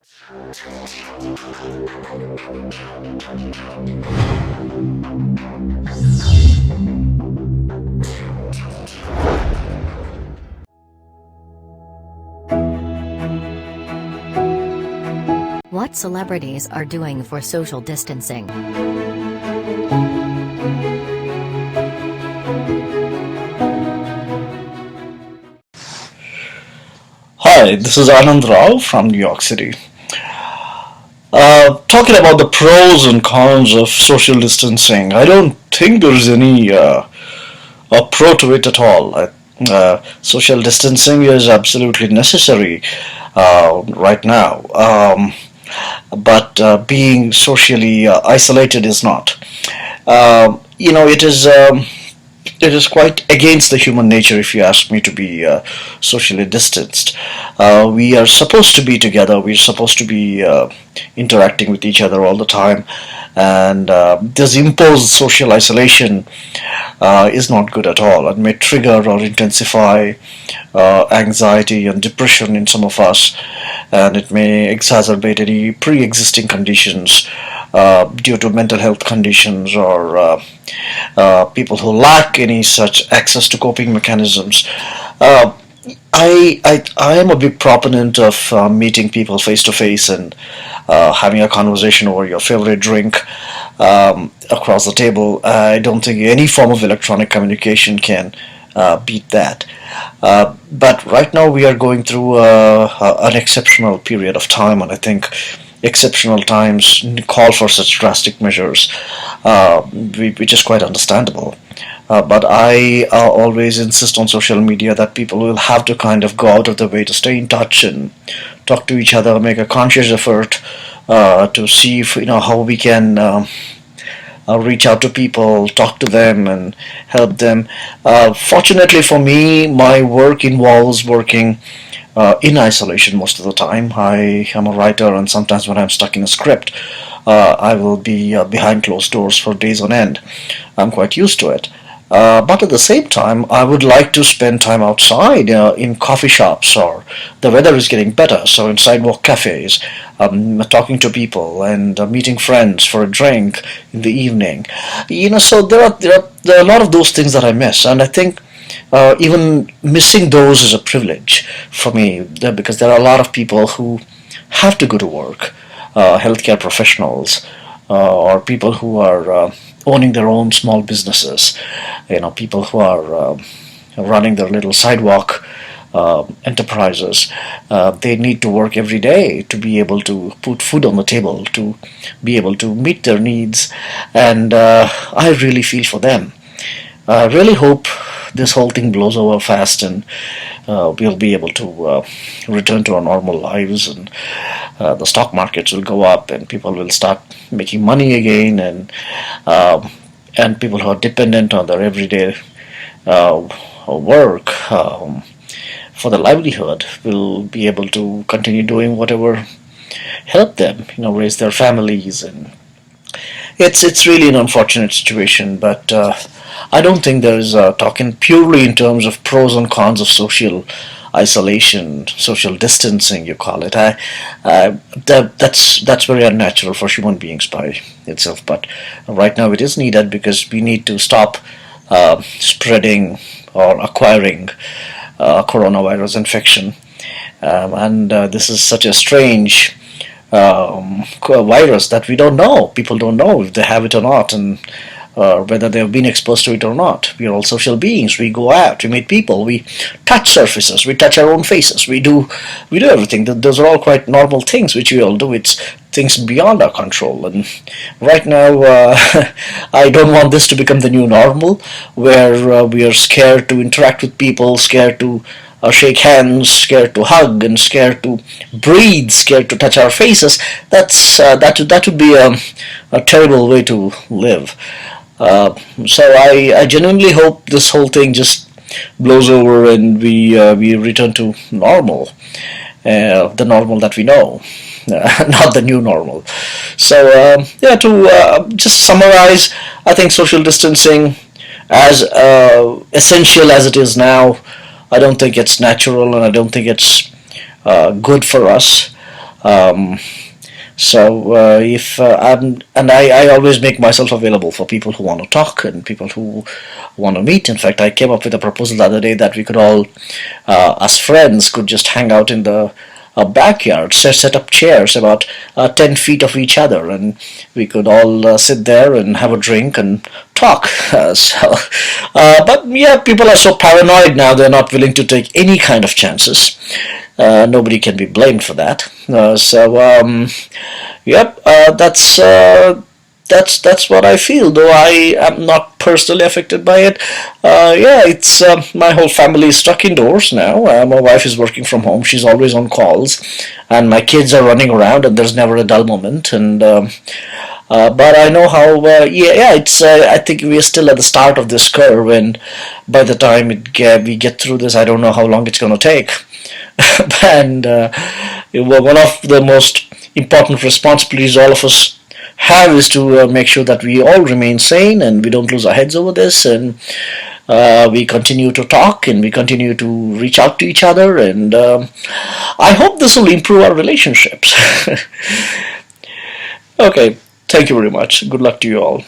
What celebrities are doing for social distancing? Hi, this is Anand Rao from New York City. Talking about the pros and cons of social distancing, I don't think there's any a pro to it at all. Social distancing is absolutely necessary right now, but being socially isolated is not. It is. It is quite against the human nature, if you ask me, to be socially distanced. We are supposed to be together. We're supposed to be interacting with each other all the time, and this imposed social isolation is not good at all, and may trigger or intensify anxiety and depression in some of us, and it may exacerbate any pre-existing conditions due to mental health conditions or people who lack any such access to coping mechanisms. Uh, I am a big proponent of meeting people face to face and having a conversation over your favorite drink across the table. I don't think any form of electronic communication can beat that. But right now we are going through an exceptional period of time, and I think exceptional times call for such drastic measures, which is quite understandable. But I always insist on social media that people will have to kind of go out of their way to stay in touch and talk to each other, make a conscious effort to see if, how we can reach out to people, talk to them, and help them. Fortunately for me, my work involves working in isolation most of the time. I am a writer, and sometimes when I'm stuck in a script, I will be behind closed doors for days on end. I'm quite used to it. But at the same time, I would like to spend time outside in coffee shops, or the weather is getting better, so in sidewalk cafes, talking to people and meeting friends for a drink in the evening. So there are a lot of those things that I miss, and I think even missing those is a privilege for me because there are a lot of people who have to go to work, healthcare professionals, or people who are owning their own small businesses, people who are running their little sidewalk enterprises. They need to work every day to be able to put food on the table, to be able to meet their needs, and I really feel for them. I really hope this whole thing blows over fast, and we'll be able to return to our normal lives, and the stock markets will go up, and people will start making money again, and people who are dependent on their everyday work for the livelihood will be able to continue doing whatever help them, raise their families. And it's really an unfortunate situation, but I don't think there is talking purely in terms of pros and cons of social isolation, social distancing, you call it. That's very unnatural for human beings by itself. But right now it is needed because we need to stop spreading or acquiring coronavirus infection. And this is such a strange virus that we don't know. People don't know if they have it or not, and whether they have been exposed to it or not. We are all social beings. We go out, we meet people, we touch surfaces, we touch our own faces, we do everything. Those are all quite normal things which we all do. It's things beyond our control, and right now I don't want this to become the new normal, where we are scared to interact with people, scared to shake hands, scared to hug, and scared to breathe, scared to touch our faces. That would be a terrible way to live. So I genuinely hope this whole thing just blows over and we return to normal, the normal that we know, not the new normal. So yeah, to just summarize, I think social distancing, as essential as it is now, I don't think it's natural, and I don't think it's good for us. Um, if I'm, and I always make myself available for people who want to talk and people who want to meet. In fact, I came up with a proposal the other day that we could all, as friends, could just hang out in the backyard, set up chairs about 10 feet of each other, and we could all sit there and have a drink and talk. But yeah, people are so paranoid now; they're not willing to take any kind of chances. Nobody can be blamed for that. Yep, that's what I feel. Though I am not personally affected by it. Yeah, it's my whole family is stuck indoors now. My wife is working from home. She's always on calls, and my kids are running around, and there's never a dull moment. But I know how. Yeah, it's. I think we are still at the start of this curve, and by the time we get through this, I don't know how long it's going to take. And one of the most important responsibilities all of us have is to make sure that we all remain sane and we don't lose our heads over this, and we continue to talk and we continue to reach out to each other, and I hope this will improve our relationships. Okay, thank you very much. Good luck to you all.